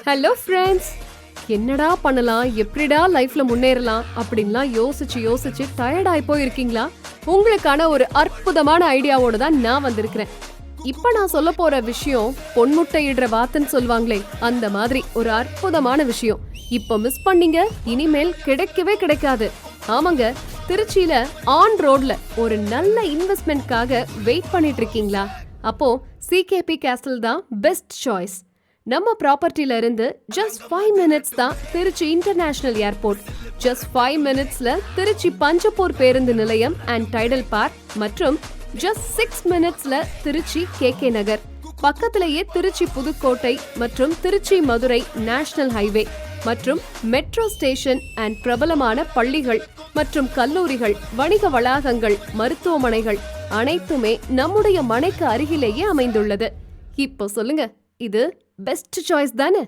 Hello friends, என்னடா பண்ணலாம், எப்படிடா லைஃப்ல முன்னேறலாம் அப்படின்லாம் யோசிச்சு யோசிச்சு டயர்ட் ஆகி போயிருக்கீங்களா? உங்களுக்கான ஒரு அற்புதமான ஐடியாவோட தான் நான் வந்திருக்கிறேன். இப்ப நான் சொல்ல போற விஷயம் பொன்முட்டை இடுற வாத்துன்னு சொல்லுவாங்களே, அந்த மாதிரி ஒரு அற்புதமான விஷயம். இப்ப மிஸ் பண்ணீங்க, இனிமேல் கிடைக்கவே கிடைக்காது. ஆமாங்க, திருச்சியில ஆன் ரோட்ல ஒரு நல்ல இன்வெஸ்ட்மெண்ட்காக வெயிட் பண்ணிட்டு இருக்கீங்களா? அப்போ சிகேபி கேஸ்டில் தான் பெஸ்ட் சாய்ஸ். நம்ம ப்ராப்பர்ட்டில இருந்து ஜஸ்ட் 5 minutes தான் திருச்சி இன்டர்நேஷனல் ஏர்போர்ட். ஜஸ்ட் 5 minutesல திருச்சி பஞ்சப்பூர் பேருந்து நிலையம் அண்ட் டைடல் பார்க் மற்றும் ஜஸ்ட் 6 minutesல திருச்சி கேகே நகர். பக்கத்திலேயே திருச்சி புதுக்கோட்டை மற்றும் திருச்சி மதுரை நேஷனல் ஹைவே மற்றும் மெட்ரோ ஸ்டேஷன் அண்ட் பிரபலமான பள்ளிகள் மற்றும் கல்லூரிகள், வணிக வளாகங்கள், மருத்துவமனைகள் அனைத்துமே நம்முடைய மனைக்கு அருகிலேயே அமைந்துள்ளது. இப்போ சொல்லுங்க, இது பெஸ்ட் சாய்ஸ் தானே?